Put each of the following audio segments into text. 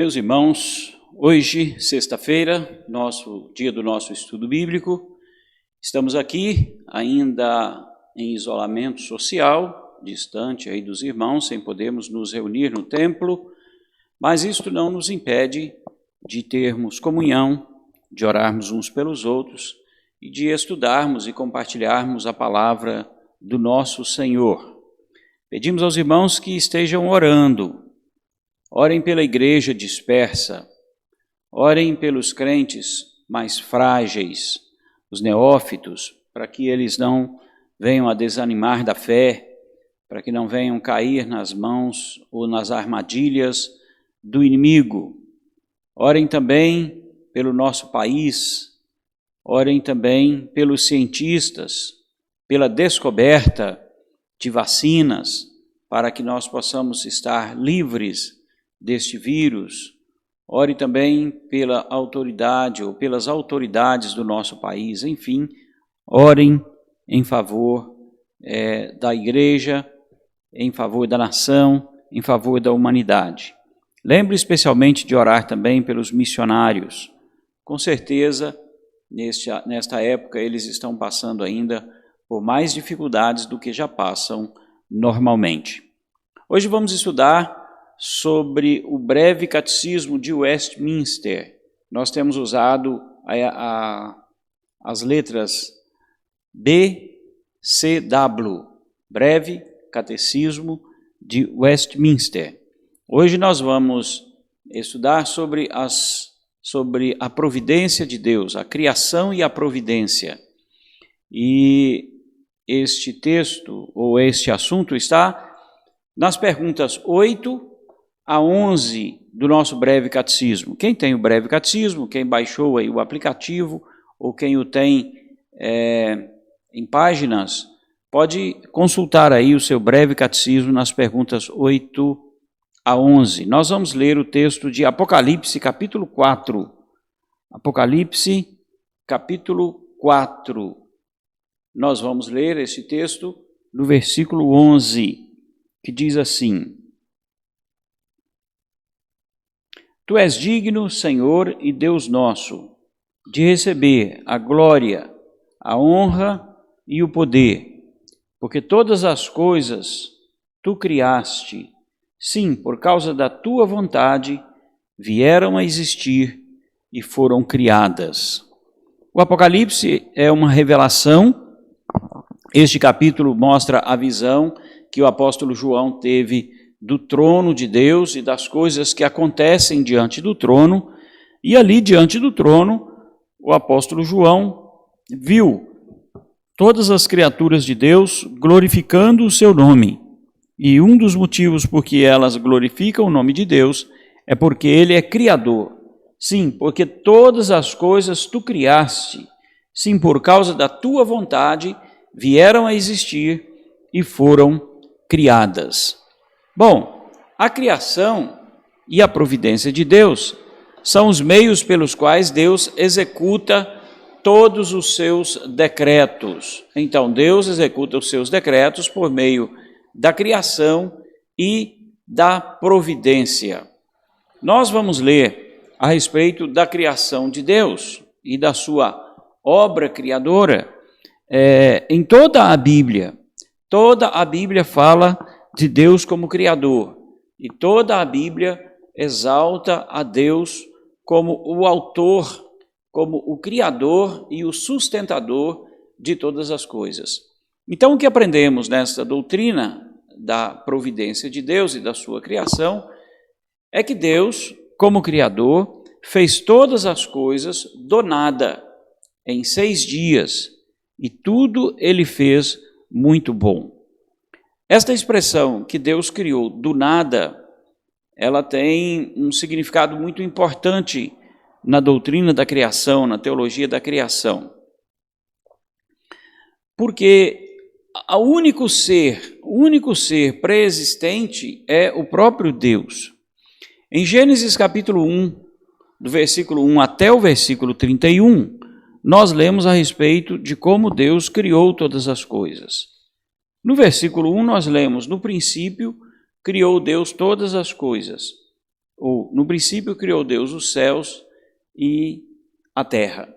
Meus irmãos, hoje, sexta-feira, dia do nosso estudo bíblico, estamos aqui ainda em isolamento social, distante aí dos irmãos, sem podermos nos reunir no templo, mas isto não nos impede de termos comunhão, de orarmos uns pelos outros e de estudarmos e compartilharmos a palavra do nosso Senhor. Pedimos aos irmãos que estejam orando. Orem pela igreja dispersa, orem pelos crentes mais frágeis, os neófitos, para que eles não venham a desanimar da fé, para que não venham cair nas mãos ou nas armadilhas do inimigo. Orem também pelo nosso país, orem também pelos cientistas, pela descoberta de vacinas, para que nós possamos estar livres deste vírus. Ore também pela autoridade ou pelas autoridades do nosso país. Enfim, orem em favor da igreja, em favor da nação, em favor da humanidade. Lembre especialmente de orar também pelos missionários. Com certeza, nesta época, eles estão passando ainda por mais dificuldades do que já passam normalmente. Hoje vamos estudar sobre o breve catecismo de Westminster. Nós temos usado as letras BCW, breve catecismo de Westminster. Hoje nós vamos estudar sobre a providência de Deus, a criação e a providência. E este texto, ou este assunto, está nas perguntas 8 a 11 do nosso breve catecismo. Quem tem o breve catecismo, quem baixou aí o aplicativo, ou quem o tem em páginas, pode consultar aí o seu breve catecismo nas perguntas 8 a 11. Nós vamos ler o texto de Apocalipse, capítulo 4. Apocalipse, capítulo 4. Nós vamos ler esse texto no versículo 11, que diz assim: Tu és digno, Senhor e Deus nosso, de receber a glória, a honra e o poder, porque todas as coisas tu criaste, sim, por causa da tua vontade, vieram a existir e foram criadas. O Apocalipse é uma revelação. Este capítulo mostra a visão que o apóstolo João teve do trono de Deus e das coisas que acontecem diante do trono, e ali diante do trono, o apóstolo João viu todas as criaturas de Deus glorificando o seu nome, e um dos motivos por que elas glorificam o nome de Deus é porque Ele é Criador. Sim, porque todas as coisas tu criaste, sim, por causa da tua vontade, vieram a existir e foram criadas. Bom, a criação e a providência de Deus são os meios pelos quais Deus executa todos os seus decretos. Então, Deus executa os seus decretos por meio da criação e da providência. Nós vamos ler a respeito da criação de Deus e da sua obra criadora em toda a Bíblia. Toda a Bíblia fala de Deus como Criador, e toda a Bíblia exalta a Deus como o autor, como o Criador e o sustentador de todas as coisas. Então, o que aprendemos nesta doutrina da providência de Deus e da sua criação é que Deus, como Criador, fez todas as coisas do nada, em 6 dias, e tudo Ele fez muito bom. Esta expressão que Deus criou do nada, ela tem um significado muito importante na doutrina da criação, na teologia da criação. Porque o único ser pré-existente é o próprio Deus. Em Gênesis capítulo 1, do versículo 1 até o versículo 31, nós lemos a respeito de como Deus criou todas as coisas. No versículo 1 nós lemos: no princípio criou Deus todas as coisas. ou no princípio criou Deus os céus e a terra.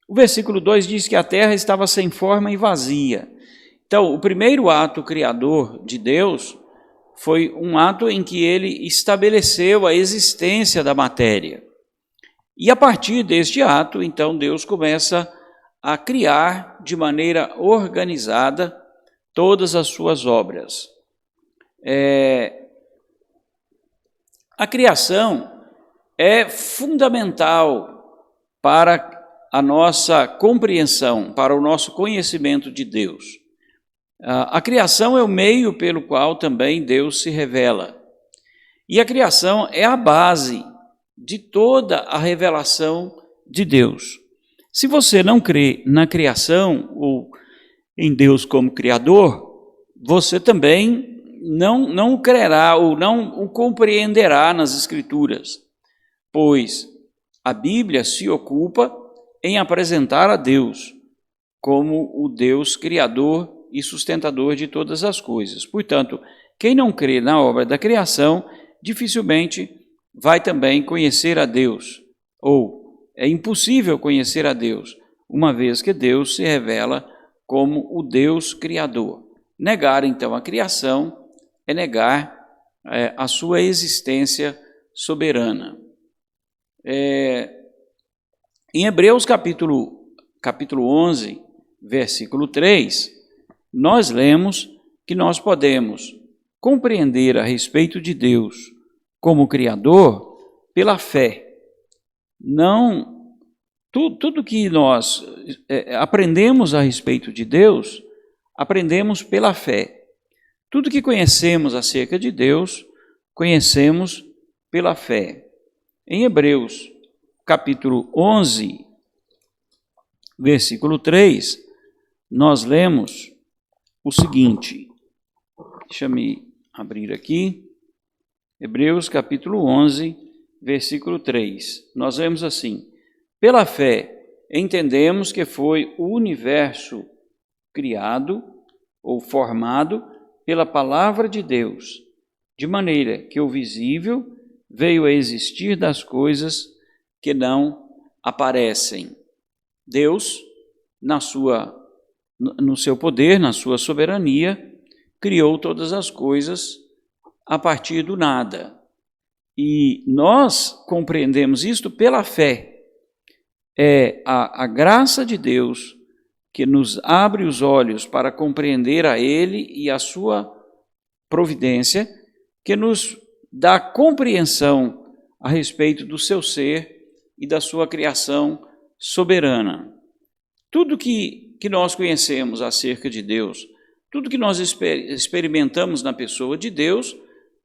O versículo 2 diz que a terra estava sem forma e vazia. Então, o primeiro ato criador de Deus foi um ato em que ele estabeleceu a existência da matéria. E a partir deste ato, então, Deus começa a criar de maneira organizada todas as suas obras. A criação é fundamental para a nossa compreensão, para o nosso conhecimento de Deus. A criação é o meio pelo qual também Deus se revela. E a criação é a base de toda a revelação de Deus. Se você não crê na criação ou em Deus como Criador, você também não crerá ou não o compreenderá nas Escrituras, pois a Bíblia se ocupa em apresentar a Deus como o Deus Criador e sustentador de todas as coisas. Portanto, quem não crê na obra da criação, dificilmente vai também conhecer a Deus, ou é impossível conhecer a Deus, uma vez que Deus se revela como o Deus Criador. Negar, então, a criação é negar a sua existência soberana. Em Hebreus capítulo 11, versículo 3, nós lemos que nós podemos compreender a respeito de Deus como Criador pela fé. Não, tudo que nós aprendemos a respeito de Deus, aprendemos pela fé. Tudo que conhecemos acerca de Deus, conhecemos pela fé. Em Hebreus capítulo 11, versículo 3, nós lemos o seguinte, deixa-me abrir aqui, Hebreus capítulo 11, versículo 3, nós lemos assim: pela fé entendemos que foi o universo criado ou formado pela palavra de Deus, de maneira que o visível veio a existir das coisas que não aparecem. Deus, no seu poder, na sua soberania, criou todas as coisas a partir do nada. E nós compreendemos isto pela fé. É a graça de Deus que nos abre os olhos para compreender a Ele e a sua providência, que nos dá compreensão a respeito do seu ser e da sua criação soberana. Tudo que nós conhecemos acerca de Deus, tudo que nós experimentamos na pessoa de Deus,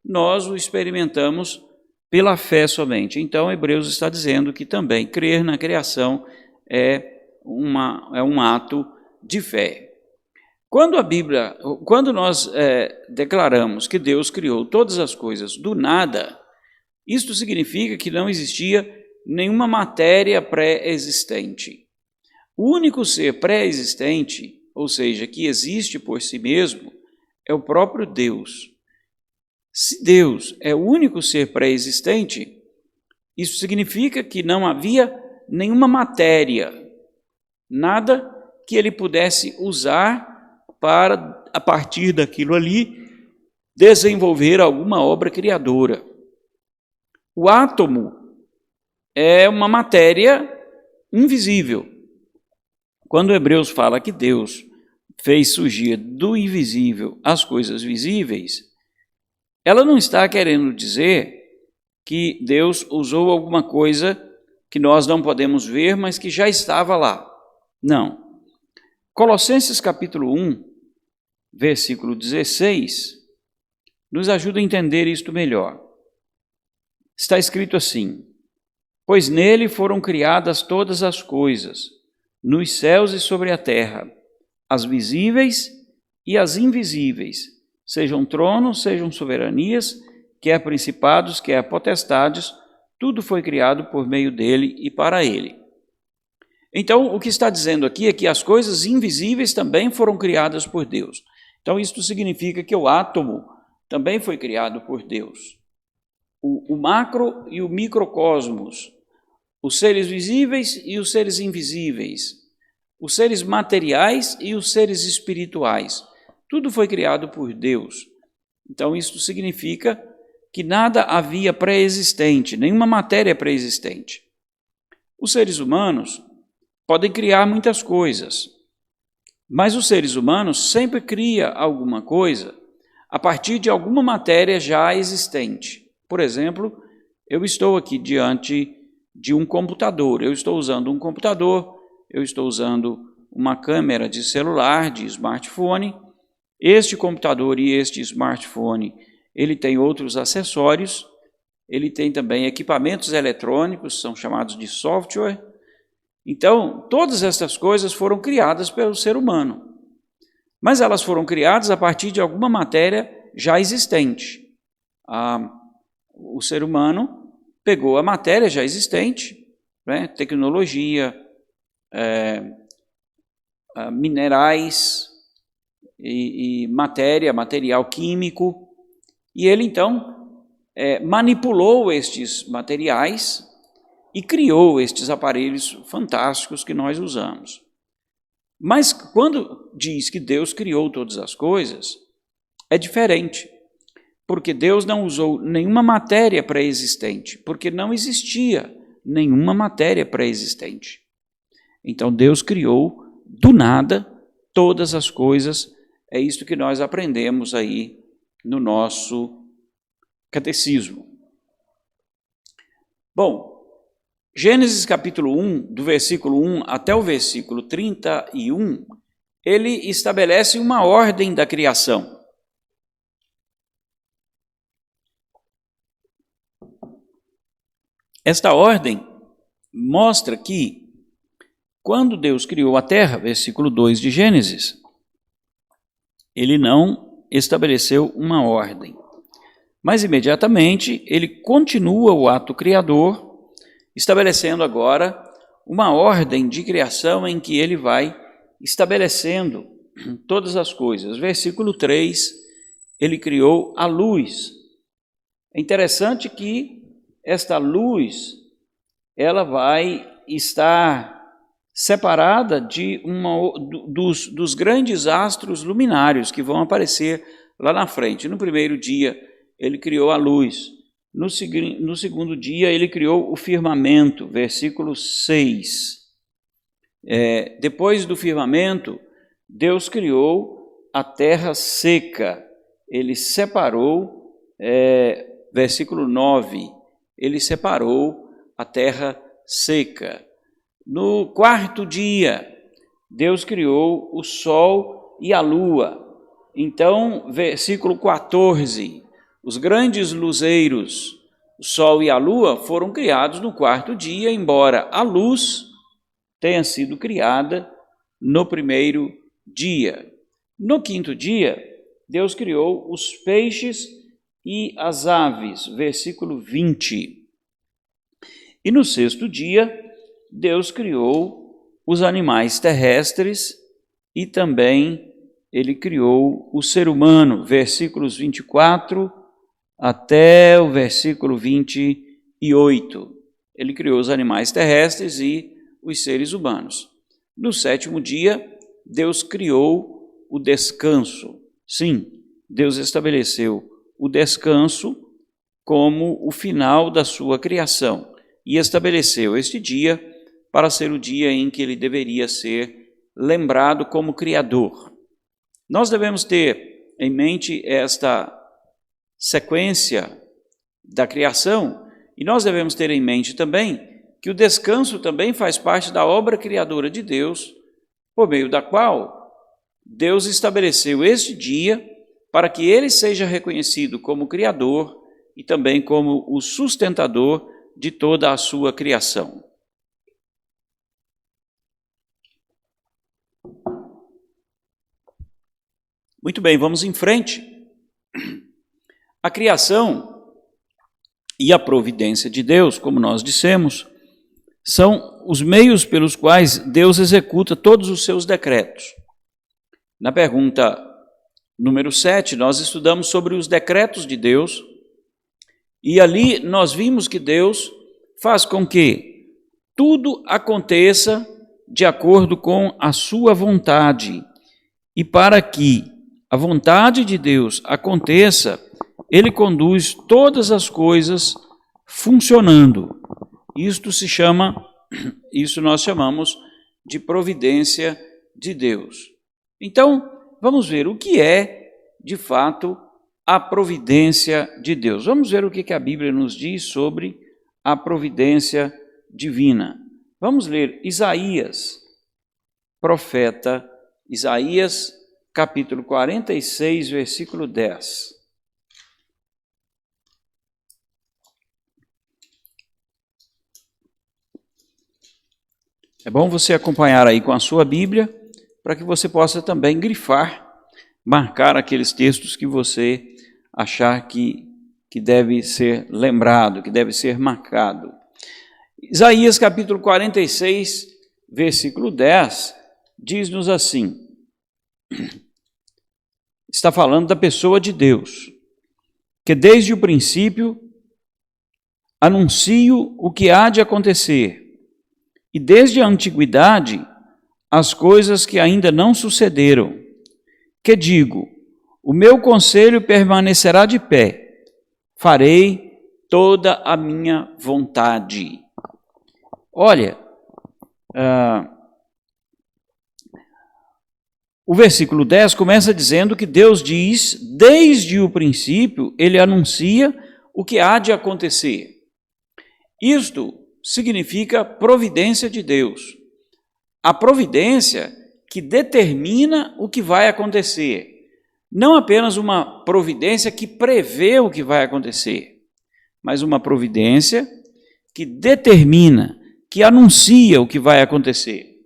nós o experimentamos pela fé somente. Então, Hebreus está dizendo que também crer na criação é um ato de fé. Quando nós declaramos que Deus criou todas as coisas do nada, isto significa que não existia nenhuma matéria pré-existente. O único ser pré-existente, ou seja, que existe por si mesmo, é o próprio Deus. Se Deus é o único ser pré-existente, isso significa que não havia nenhuma matéria, nada que ele pudesse usar para, a partir daquilo ali, desenvolver alguma obra criadora. O átomo é uma matéria invisível. Quando Hebreus fala que Deus fez surgir do invisível as coisas visíveis, ela não está querendo dizer que Deus usou alguma coisa que nós não podemos ver, mas que já estava lá. Não. Colossenses capítulo 1, versículo 16, nos ajuda a entender isto melhor. Está escrito assim: pois nele foram criadas todas as coisas, nos céus e sobre a terra, as visíveis e as invisíveis, sejam tronos, sejam soberanias, quer principados, quer potestades, tudo foi criado por meio dele e para ele. Então, o que está dizendo aqui é que as coisas invisíveis também foram criadas por Deus. Então, isto significa que o átomo também foi criado por Deus. o macro e o microcosmos, os seres visíveis e os seres invisíveis, os seres materiais e os seres espirituais. Tudo foi criado por Deus. Então, isso significa que nada havia pré-existente, nenhuma matéria pré-existente. Os seres humanos podem criar muitas coisas, mas os seres humanos sempre criam alguma coisa a partir de alguma matéria já existente. Por exemplo, eu estou aqui diante de um computador, eu estou usando um computador, eu estou usando uma câmera de celular, de smartphone. Este computador e este smartphone, ele tem outros acessórios, ele tem também equipamentos eletrônicos, são chamados de software. Então, todas essas coisas foram criadas pelo ser humano, mas elas foram criadas a partir de alguma matéria já existente. O ser humano pegou a matéria já existente, né, tecnologia, minerais e material químico, e ele então manipulou estes materiais e criou estes aparelhos fantásticos que nós usamos. Mas quando diz que Deus criou todas as coisas, é diferente, porque Deus não usou nenhuma matéria pré-existente, porque não existia nenhuma matéria pré-existente. Então Deus criou do nada todas as coisas. É isto que nós aprendemos aí no nosso catecismo. Bom, Gênesis capítulo 1, do versículo 1 até o versículo 31, ele estabelece uma ordem da criação. Esta ordem mostra que, quando Deus criou a terra, versículo 2 de Gênesis, ele não estabeleceu uma ordem, mas imediatamente ele continua o ato criador, estabelecendo agora uma ordem de criação em que ele vai estabelecendo todas as coisas. Versículo 3, ele criou a luz. É interessante que esta luz, ela vai estar separada de dos grandes astros luminários que vão aparecer lá na frente. No primeiro dia, ele criou a luz. No segundo dia, ele criou o firmamento, versículo 6. Depois do firmamento, Deus criou a terra seca. Ele separou, versículo 9, ele separou a terra seca. No quarto dia, Deus criou o sol e a lua. Então, versículo 14, os grandes luzeiros, o sol e a lua, foram criados no quarto dia, embora a luz tenha sido criada no primeiro dia. No quinto dia, Deus criou os peixes e as aves, versículo 20. E no sexto dia, Deus criou os animais terrestres e também ele criou o ser humano, versículos 24 até o versículo 28. Ele criou os animais terrestres e os seres humanos. No sétimo dia, Deus criou o descanso. Sim, Deus estabeleceu o descanso como o final da sua criação e estabeleceu este dia para ser o dia em que ele deveria ser lembrado como Criador. Nós devemos ter em mente esta sequência da criação e nós devemos ter em mente também que o descanso também faz parte da obra criadora de Deus, por meio da qual Deus estabeleceu este dia para que ele seja reconhecido como Criador e também como o sustentador de toda a sua criação. Muito bem, vamos em frente. A criação e a providência de Deus, como nós dissemos, são os meios pelos quais Deus executa todos os seus decretos. Na pergunta número 7, nós estudamos sobre os decretos de Deus E ali nós vimos que Deus faz com que tudo aconteça de acordo com a sua vontade. E para que a vontade de Deus aconteça, Ele conduz todas as coisas funcionando. Isso nós chamamos de providência de Deus. Então, vamos ver o que é, de fato, a providência de Deus. Vamos ver o que a Bíblia nos diz sobre a providência divina. Vamos ler Isaías, profeta Isaías, capítulo 46, versículo 10. É bom você acompanhar aí com a sua Bíblia, para que você possa também grifar, marcar aqueles textos que você achar que deve ser lembrado, que deve ser marcado. Isaías capítulo 46, versículo 10, diz-nos assim, está falando da pessoa de Deus, que desde o princípio anuncio o que há de acontecer, e desde a antiguidade as coisas que ainda não sucederam, que digo, o meu conselho permanecerá de pé, farei toda a minha vontade. Olha, o versículo 10 começa dizendo que Deus diz, desde o princípio, Ele anuncia o que há de acontecer. Isto significa providência de Deus. A providência que determina o que vai acontecer. Não apenas uma providência que prevê o que vai acontecer, mas uma providência que determina, que anuncia o que vai acontecer.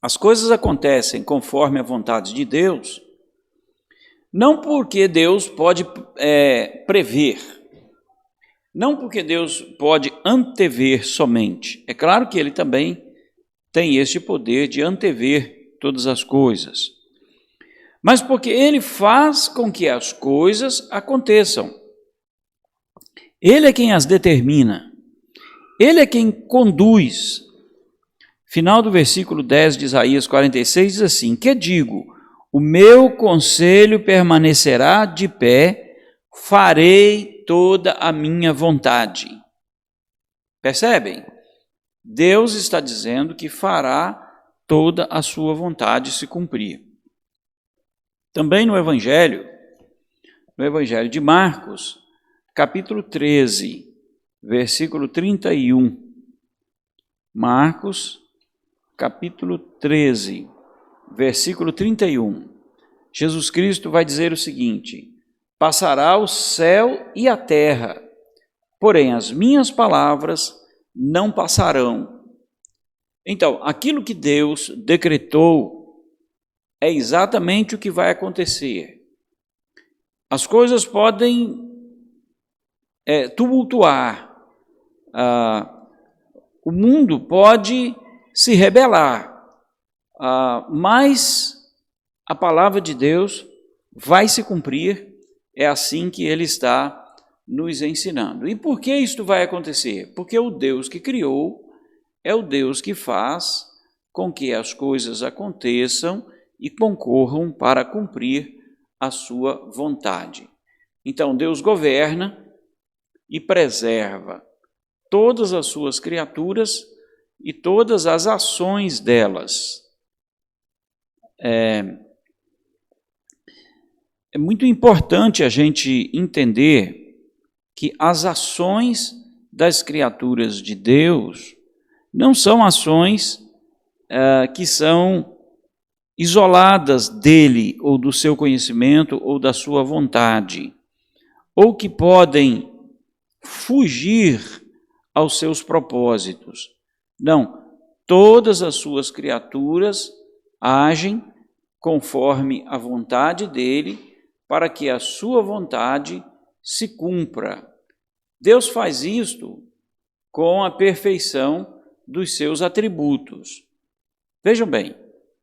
As coisas acontecem conforme a vontade de Deus, não porque Deus pode prever, não porque Deus pode antever somente. É claro que Ele também tem este poder de antever todas as coisas, mas porque Ele faz com que as coisas aconteçam. Ele é quem as determina, Ele é quem conduz. Final do versículo 10 de Isaías 46 diz assim, que digo, o meu conselho permanecerá de pé, farei toda a minha vontade. Percebem? Deus está dizendo que fará toda a sua vontade se cumprir. Também no Evangelho de Marcos, capítulo 13, versículo 31. Marcos, capítulo 13, versículo 31. Jesus Cristo vai dizer o seguinte, passará o céu e a terra, porém as minhas palavras não passarão. Então, aquilo que Deus decretou é exatamente o que vai acontecer. As coisas podem tumultuar, o mundo pode se rebelar, mas a palavra de Deus vai se cumprir, é assim que Ele está nos ensinando. E por que isto vai acontecer? Porque o Deus que criou é o Deus que faz com que as coisas aconteçam e concorram para cumprir a sua vontade. Então, Deus governa e preserva todas as suas criaturas e todas as ações delas. É muito importante a gente entender que as ações das criaturas de Deus não são ações que são isoladas dele, ou do seu conhecimento, ou da sua vontade, ou que podem fugir aos seus propósitos. Não, todas as suas criaturas agem conforme a vontade dele, para que a sua vontade se cumpra. Deus faz isto com a perfeição dos seus atributos. Vejam bem,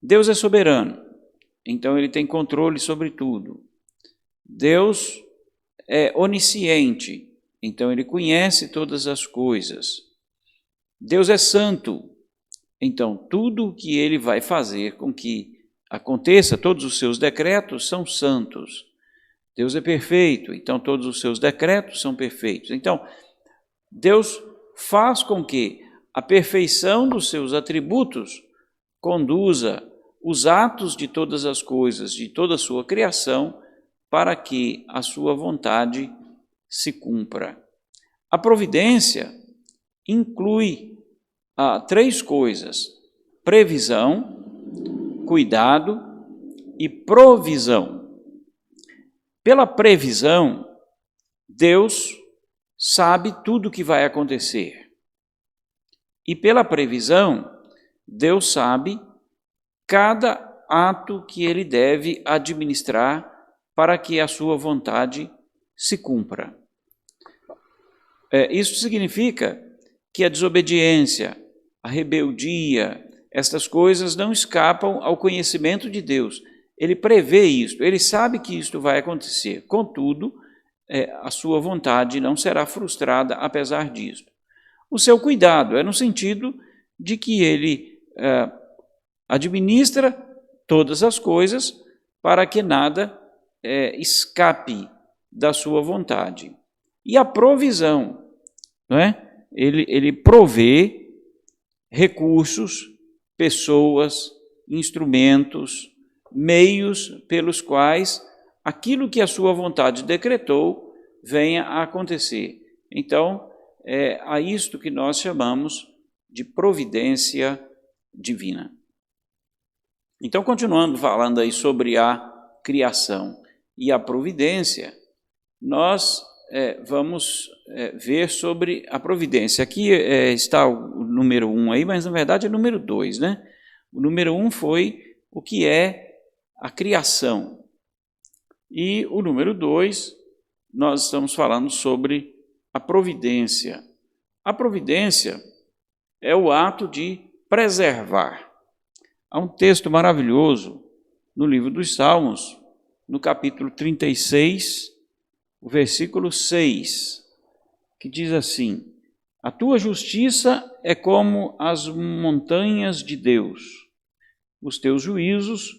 Deus é soberano. então ele tem controle sobre tudo. Deus é onisciente, então ele conhece todas as coisas. Deus é santo, então tudo o que ele vai fazer com que aconteça, todos os seus decretos são santos. Deus é perfeito, então todos os seus decretos são perfeitos. Então, Deus faz com que a perfeição dos seus atributos conduza os atos de todas as coisas, de toda a sua criação, para que a sua vontade se cumpra. A providência inclui três coisas: previsão, cuidado e provisão. Pela previsão, Deus sabe tudo o que vai acontecer. E pela previsão, Deus sabe cada ato que ele deve administrar para que a sua vontade se cumpra. Isso significa que a desobediência, a rebeldia, estas coisas não escapam ao conhecimento de Deus. Ele prevê isto, ele sabe que isto vai acontecer. Contudo, a sua vontade não será frustrada apesar disto. O seu cuidado é no sentido de que ele administra todas as coisas para que nada escape da sua vontade. E a provisão, não é? Ele provê recursos, pessoas, instrumentos, meios pelos quais aquilo que a sua vontade decretou venha a acontecer. Então, é a isto que nós chamamos de providência divina. Então, continuando falando aí sobre a criação e a providência, nós vamos ver sobre a providência. Aqui está o número 1 aí, mas na verdade é o número 2, né? O número 1 foi o que é a criação. E o número 2, nós estamos falando sobre a providência. A providência é o ato de preservar. Há um texto maravilhoso no livro dos Salmos, no capítulo 36, o versículo 6, que diz assim: a tua justiça é como as montanhas de Deus, os teus juízos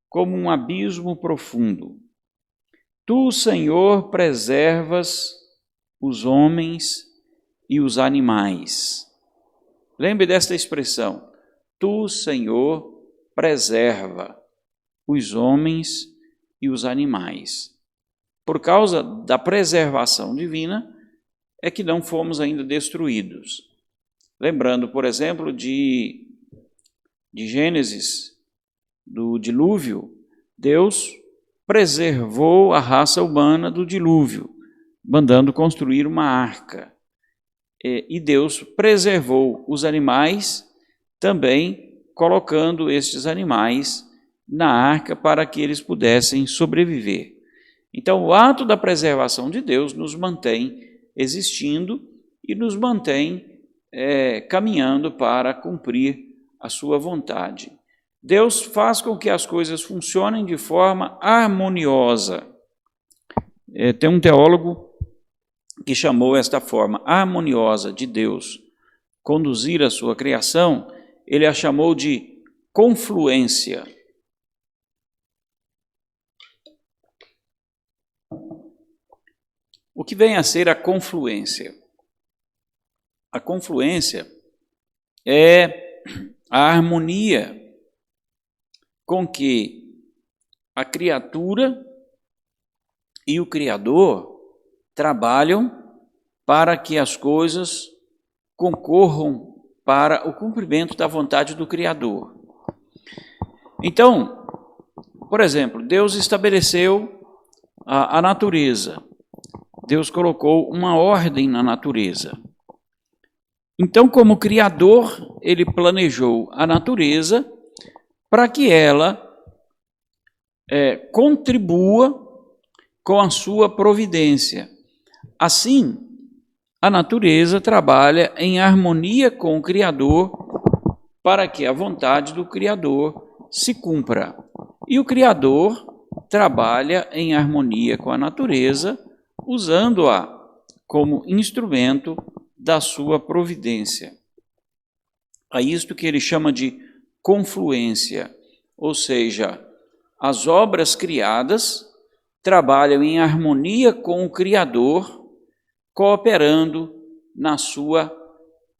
como um abismo profundo. Tu, Senhor, preservas os homens e os animais. Lembre desta expressão: tu, Senhor, preserva os homens e os animais. Por causa da preservação divina, é que não fomos ainda destruídos. Lembrando, por exemplo, de Gênesis, do dilúvio, Deus preservou a raça humana do dilúvio, mandando construir uma arca. E Deus preservou os animais, também colocando estes animais na arca para que eles pudessem sobreviver. Então, o ato da preservação de Deus nos mantém existindo e nos mantém caminhando para cumprir a sua vontade. Deus faz com que as coisas funcionem de forma harmoniosa. Tem um teólogo que chamou esta forma harmoniosa de Deus conduzir a sua criação, ele a chamou de confluência. O que vem a ser a confluência? A confluência é a harmonia com que a criatura e o Criador trabalham para que as coisas concorram para o cumprimento da vontade do Criador. Então, por exemplo, Deus estabeleceu a natureza. Deus colocou uma ordem na natureza. Então, como Criador, ele planejou a natureza para que ela contribua com a sua providência. Assim, a natureza trabalha em harmonia com o Criador para que a vontade do Criador se cumpra. E o Criador trabalha em harmonia com a natureza, usando-a como instrumento da sua providência. É isto que ele chama de confluência, ou seja, as obras criadas trabalham em harmonia com o Criador, cooperando na sua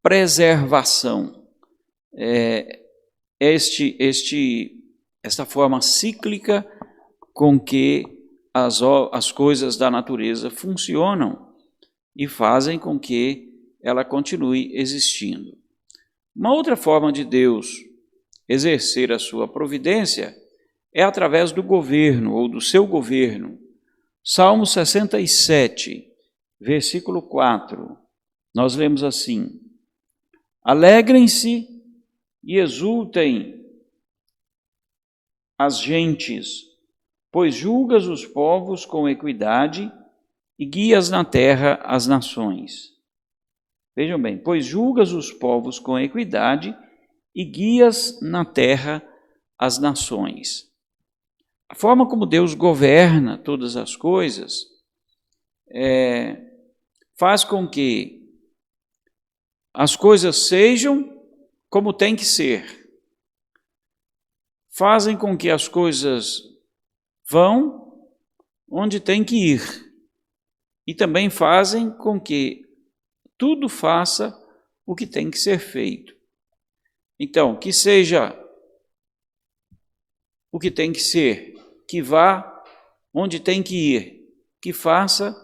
preservação. Esta forma cíclica com que as coisas da natureza funcionam e fazem com que ela continue existindo. Uma outra forma de Deus exercer a sua providência é através do governo ou do seu governo. Salmo 67, versículo 4, nós lemos assim: alegrem-se e exultem as gentes, pois julgas os povos com equidade e guias na terra as nações. Vejam bem, pois julgas os povos com equidade e guias na terra as nações. A forma como Deus governa todas as coisas faz com que as coisas sejam como tem que ser. Fazem com que as coisas vão onde tem que ir. E também fazem com que tudo faça o que tem que ser feito. Então, que seja o que tem que ser, que vá onde tem que ir, que faça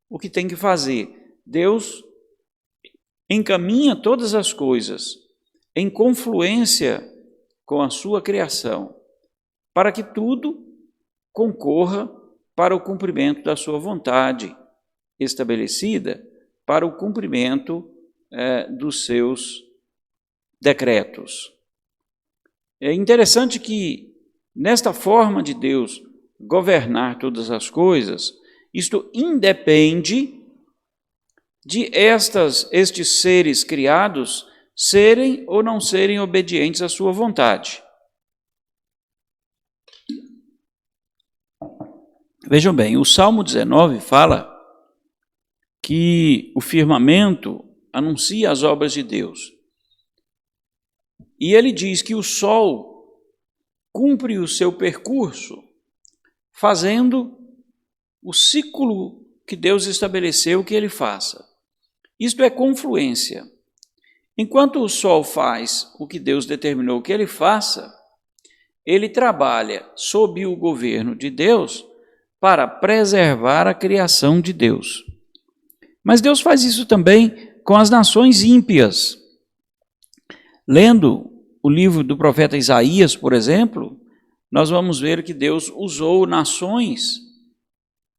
o que tem que fazer. Deus encaminha todas as coisas em confluência com a sua criação, para que tudo concorra para o cumprimento da sua vontade estabelecida, para o cumprimento dos seus decretos. É interessante que, nesta forma de Deus governar todas as coisas, isto independe de estes seres criados serem ou não serem obedientes à sua vontade. Vejam bem, o Salmo 19 fala que o firmamento anuncia as obras de Deus. E ele diz que o sol cumpre o seu percurso, fazendo o ciclo que Deus estabeleceu que ele faça. Isto é confluência. Enquanto o sol faz o que Deus determinou que ele faça, ele trabalha sob o governo de Deus para preservar a criação de Deus. Mas Deus faz isso também com as nações ímpias. Lendo o livro do profeta Isaías, por exemplo, nós vamos ver que Deus usou nações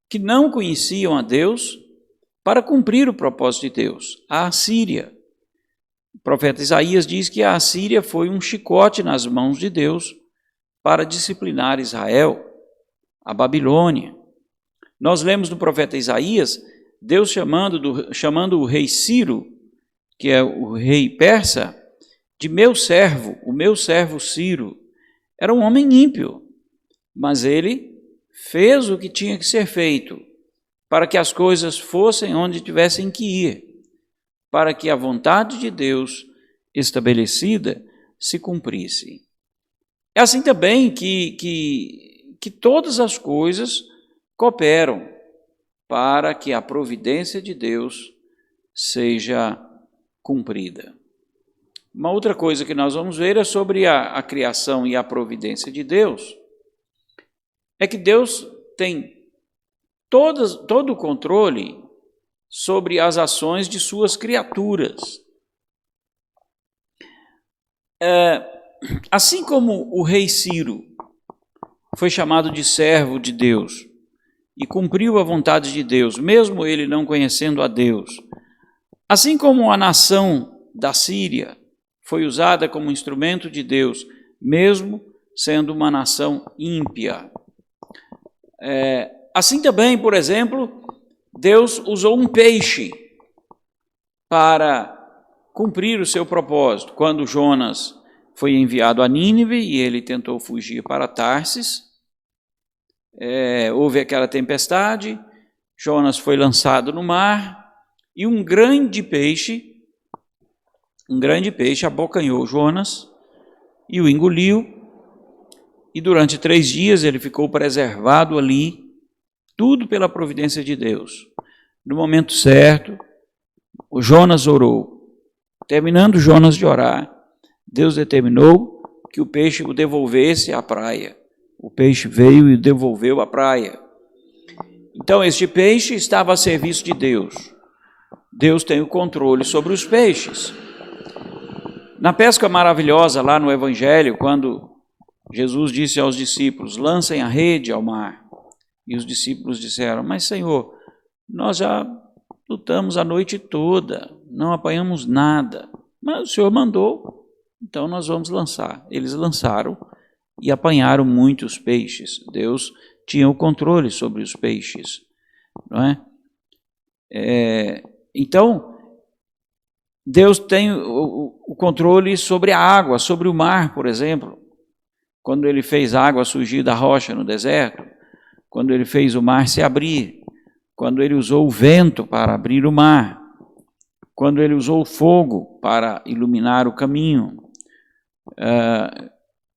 que não conheciam a Deus para cumprir o propósito de Deus. A Assíria. O profeta Isaías diz que a Assíria foi um chicote nas mãos de Deus para disciplinar Israel, a Babilônia. Nós lemos no profeta Isaías Deus chamando o rei Ciro, que é o rei persa, de meu servo, o meu servo Ciro. Era um homem ímpio, mas ele fez o que tinha que ser feito, para que as coisas fossem onde tivessem que ir, para que a vontade de Deus estabelecida se cumprisse. É assim também que todas as coisas cooperam para que a providência de Deus seja cumprida. Uma outra coisa que nós vamos ver é sobre a criação e a providência de Deus, é que Deus tem todo o controle sobre as ações de suas criaturas. Assim como o rei Ciro foi chamado de servo de Deus e cumpriu a vontade de Deus, mesmo ele não conhecendo a Deus, assim como a nação da Síria foi usada como instrumento de Deus, mesmo sendo uma nação ímpia. Assim também, por exemplo, Deus usou um peixe para cumprir o seu propósito. Quando Jonas foi enviado a Nínive e ele tentou fugir para Tarsis. Houve aquela tempestade, Jonas foi lançado no mar e um grande peixe abocanhou Jonas e o engoliu. E durante 3 dias ele ficou preservado ali, tudo pela providência de Deus. No momento certo, o Jonas orou. Terminando Jonas de orar, Deus determinou que o peixe o devolvesse à praia. O peixe veio e o devolveu à praia. Então, este peixe estava a serviço de Deus. Deus tem o controle sobre os peixes. Na pesca maravilhosa, lá no Evangelho, quando Jesus disse aos discípulos, lancem a rede ao mar. E os discípulos disseram, mas Senhor, nós já lutamos a noite toda, não apanhamos nada. Mas o Senhor mandou, então nós vamos lançar. Eles lançaram e apanharam muitos peixes. Deus tinha o controle sobre os peixes, não é? Então, Deus tem o controle sobre a água, sobre o mar, por exemplo. Quando ele fez a água surgir da rocha no deserto, quando ele fez o mar se abrir, quando ele usou o vento para abrir o mar, quando ele usou o fogo para iluminar o caminho.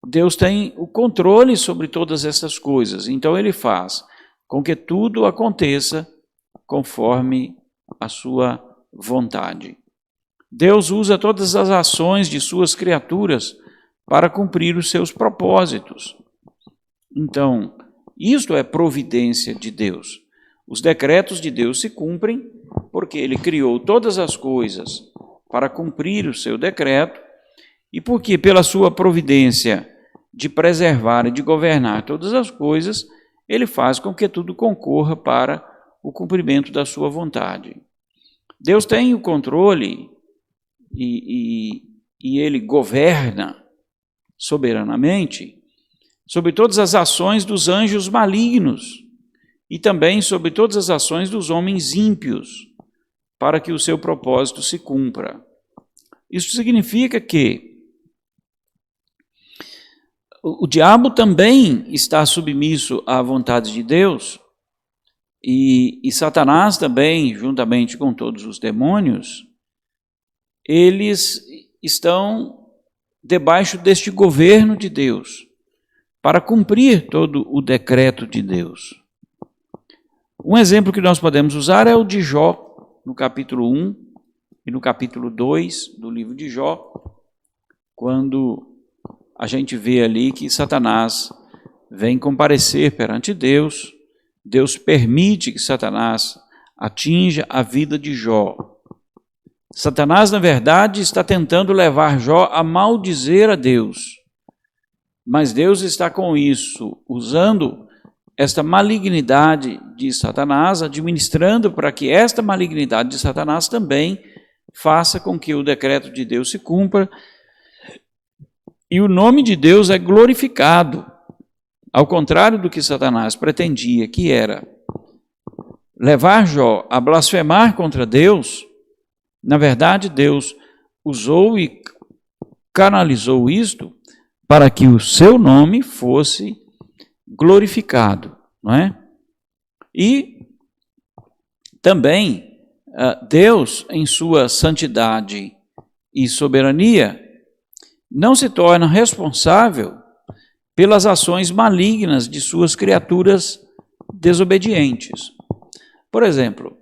Deus tem o controle sobre todas essas coisas, então ele faz com que tudo aconteça conforme a sua vontade. Deus usa todas as ações de suas criaturas para cumprir os seus propósitos. Então, isto é providência de Deus. Os decretos de Deus se cumprem porque ele criou todas as coisas para cumprir o seu decreto e porque pela sua providência de preservar e de governar todas as coisas, ele faz com que tudo concorra para o cumprimento da sua vontade. Deus tem o controle e ele governa soberanamente sobre todas as ações dos anjos malignos e também sobre todas as ações dos homens ímpios, para que o seu propósito se cumpra. Isso significa que o diabo também está submisso à vontade de Deus e Satanás também, juntamente com todos os demônios, eles estão debaixo deste governo de Deus, para cumprir todo o decreto de Deus. Um exemplo que nós podemos usar é o de Jó, no capítulo 1 e no capítulo 2 do livro de Jó, quando a gente vê ali que Satanás vem comparecer perante Deus, Deus permite que Satanás atinja a vida de Jó. Satanás, na verdade, está tentando levar Jó a maldizer a Deus. Mas Deus está com isso, usando esta malignidade de Satanás, administrando para que esta malignidade de Satanás também faça com que o decreto de Deus se cumpra e o nome de Deus é glorificado. Ao contrário do que Satanás pretendia, que era levar Jó a blasfemar contra Deus, na verdade, Deus usou e canalizou isto para que o seu nome fosse glorificado, não é? E também Deus, em sua santidade e soberania, não se torna responsável pelas ações malignas de suas criaturas desobedientes. Por exemplo,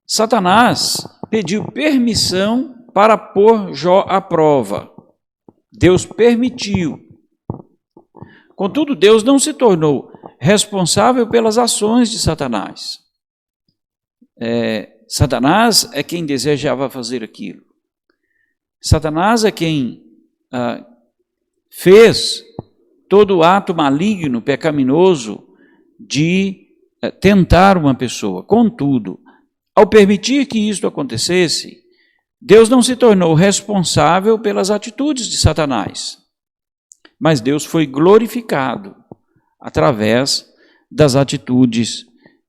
Satanás pediu permissão para pôr Jó à prova. Deus permitiu. Contudo, Deus não se tornou responsável pelas ações de Satanás. Satanás é quem desejava fazer aquilo. Satanás é quem fez todo o ato maligno, pecaminoso de tentar uma pessoa. Contudo, ao permitir que isto acontecesse, Deus não se tornou responsável pelas atitudes de Satanás, mas Deus foi glorificado através das atitudes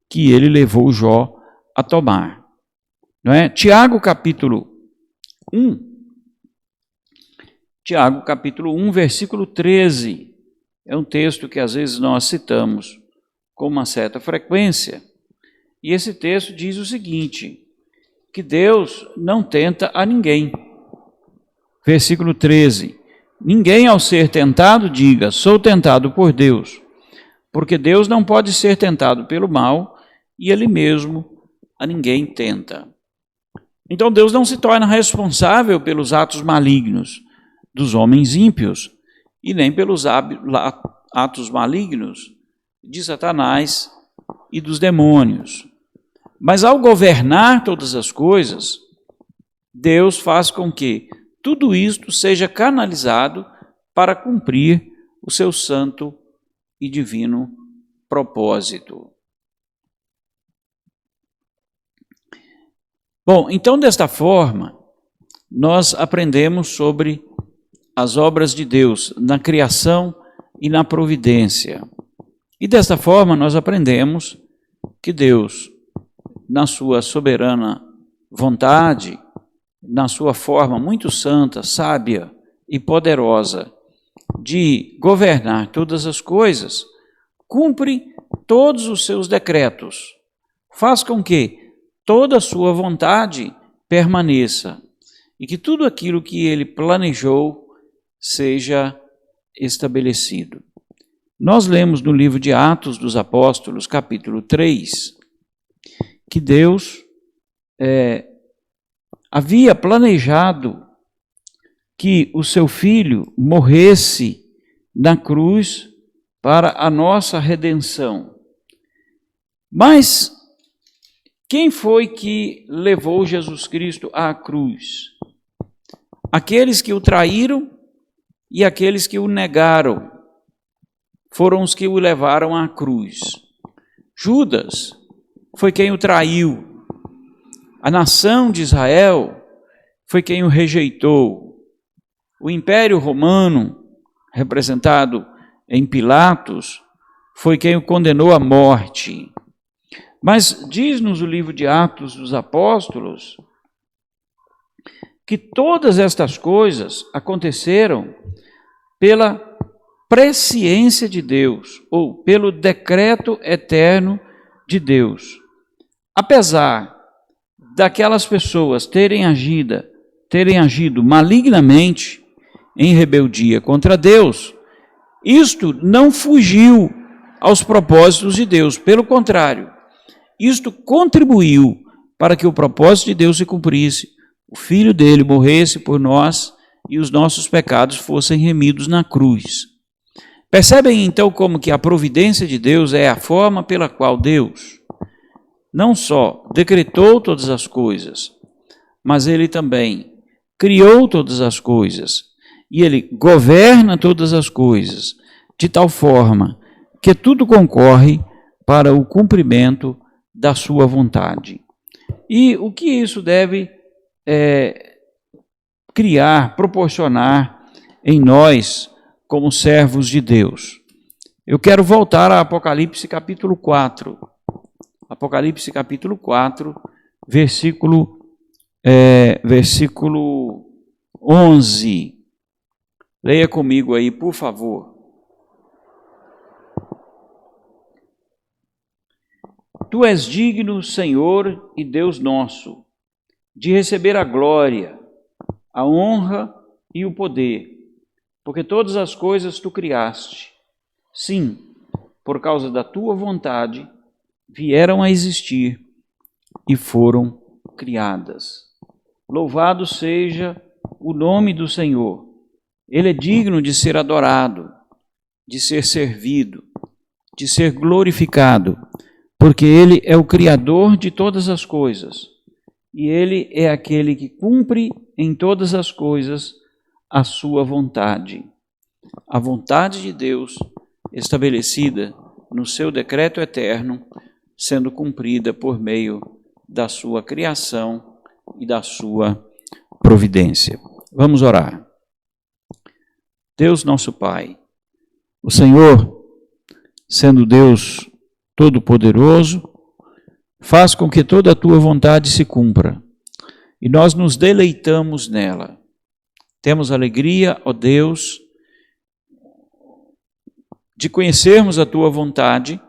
que ele levou Jó a tomar. não é? Tiago capítulo 1, versículo 13, é um texto que às vezes nós citamos com uma certa frequência, e esse texto diz o seguinte, que Deus não tenta a ninguém. Versículo 13, ninguém ao ser tentado diga, sou tentado por Deus, porque Deus não pode ser tentado pelo mal, e Ele mesmo a ninguém tenta. Então Deus não se torna responsável pelos atos malignos dos homens ímpios, e nem pelos atos malignos de Satanás e dos demônios. Mas ao governar todas as coisas, Deus faz com que tudo isto seja canalizado para cumprir o seu santo e divino propósito. Bom, então desta forma, nós aprendemos sobre as obras de Deus na criação e na providência. E desta forma nós aprendemos que Deus, na sua soberana vontade, na sua forma muito santa, sábia e poderosa de governar todas as coisas, cumpre todos os seus decretos, faz com que toda a sua vontade permaneça e que tudo aquilo que ele planejou seja estabelecido. Nós lemos no livro de Atos dos Apóstolos, capítulo 3, que Deus havia planejado que o seu Filho morresse na cruz para a nossa redenção. Mas quem foi que levou Jesus Cristo à cruz? Aqueles que o traíram e aqueles que o negaram foram os que o levaram à cruz. Judas foi quem o traiu. A nação de Israel foi quem o rejeitou. O Império Romano, representado em Pilatos, foi quem o condenou à morte. Mas diz-nos o livro de Atos dos Apóstolos que todas estas coisas aconteceram pela presciência de Deus, ou pelo decreto eterno de Deus. Apesar daquelas pessoas terem agido malignamente em rebeldia contra Deus, isto não fugiu aos propósitos de Deus, pelo contrário, isto contribuiu para que o propósito de Deus se cumprisse, o Filho dele morresse por nós e os nossos pecados fossem remidos na cruz. Percebem então como que a providência de Deus é a forma pela qual Deus não só decretou todas as coisas, mas Ele também criou todas as coisas e Ele governa todas as coisas de tal forma que tudo concorre para o cumprimento da sua vontade. E o que isso deve proporcionar em nós como servos de Deus? Eu quero voltar a Apocalipse capítulo 4. Apocalipse capítulo 4, versículo 11. Leia comigo aí, por favor. Tu és digno, Senhor e Deus nosso, de receber a glória, a honra e o poder, porque todas as coisas tu criaste. Sim, por causa da tua vontade, vieram a existir e foram criadas. Louvado seja o nome do Senhor. Ele é digno de ser adorado, de ser servido, de ser glorificado, porque Ele é o Criador de todas as coisas, e Ele é aquele que cumpre em todas as coisas a sua vontade. A vontade de Deus estabelecida no seu decreto eterno, sendo cumprida por meio da sua criação e da sua providência. Vamos orar. Deus nosso Pai, o Senhor, sendo Deus Todo-Poderoso, faz com que toda a tua vontade se cumpra, e nós nos deleitamos nela. Temos alegria, ó Deus, de conhecermos a Tua vontade,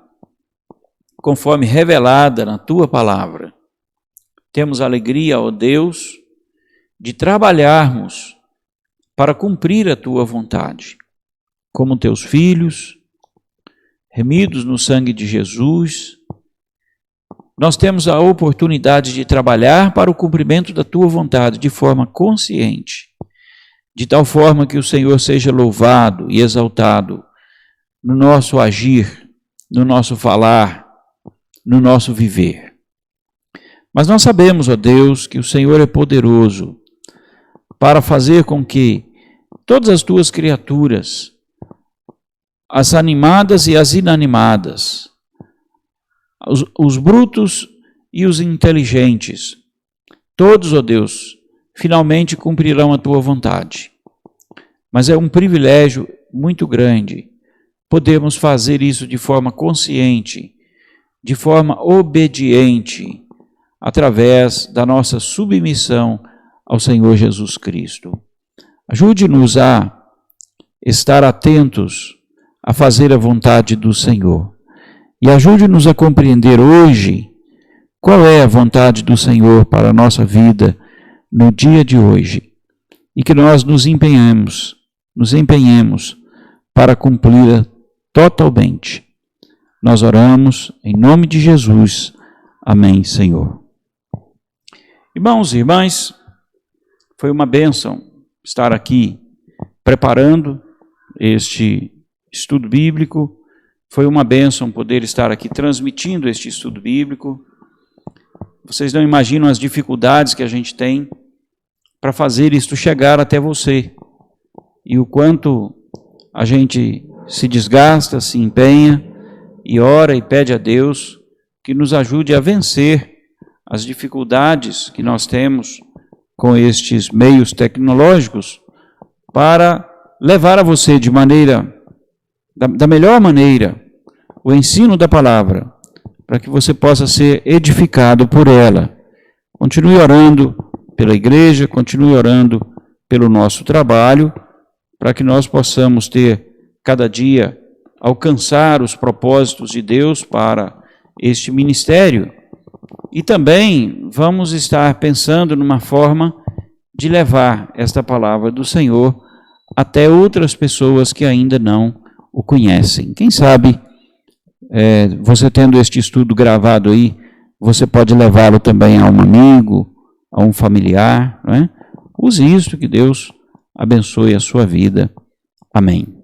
conforme revelada na Tua palavra. Temos alegria, ó Deus, de trabalharmos para cumprir a Tua vontade, como Teus filhos, remidos no sangue de Jesus. Nós temos a oportunidade de trabalhar para o cumprimento da Tua vontade de forma consciente, de tal forma que o Senhor seja louvado e exaltado no nosso agir, no nosso falar, no nosso viver. Mas nós sabemos, ó Deus, que o Senhor é poderoso para fazer com que todas as Tuas criaturas, as animadas e as inanimadas, os brutos e os inteligentes, todos, ó Deus, finalmente cumprirão a Tua vontade. Mas é um privilégio muito grande podermos fazer isso de forma consciente, de forma obediente, através da nossa submissão ao Senhor Jesus Cristo. Ajude-nos a estar atentos a fazer a vontade do Senhor. E ajude-nos a compreender hoje qual é a vontade do Senhor para a nossa vida no dia de hoje. E que nós nos empenhemos para cumpri-la totalmente. Nós oramos em nome de Jesus. Amém, Senhor. Irmãos e irmãs, foi uma bênção estar aqui preparando este estudo bíblico. Foi uma bênção poder estar aqui transmitindo este estudo bíblico. Vocês não imaginam as dificuldades que a gente tem para fazer isto chegar até você. E o quanto a gente se desgasta, se empenha e ora e pede a Deus que nos ajude a vencer as dificuldades que nós temos com estes meios tecnológicos para levar a você de maneira, da melhor maneira, o ensino da palavra, para que você possa ser edificado por ela. Continue orando pela igreja, continue orando pelo nosso trabalho, para que nós possamos ter, cada dia, alcançar os propósitos de Deus para este ministério. E também vamos estar pensando numa forma de levar esta palavra do Senhor até outras pessoas que ainda não o conhecem. Quem sabe, você tendo este estudo gravado aí, você pode levá-lo também a um amigo, a um familiar, não é? Use isso, que Deus abençoe a sua vida. Amém.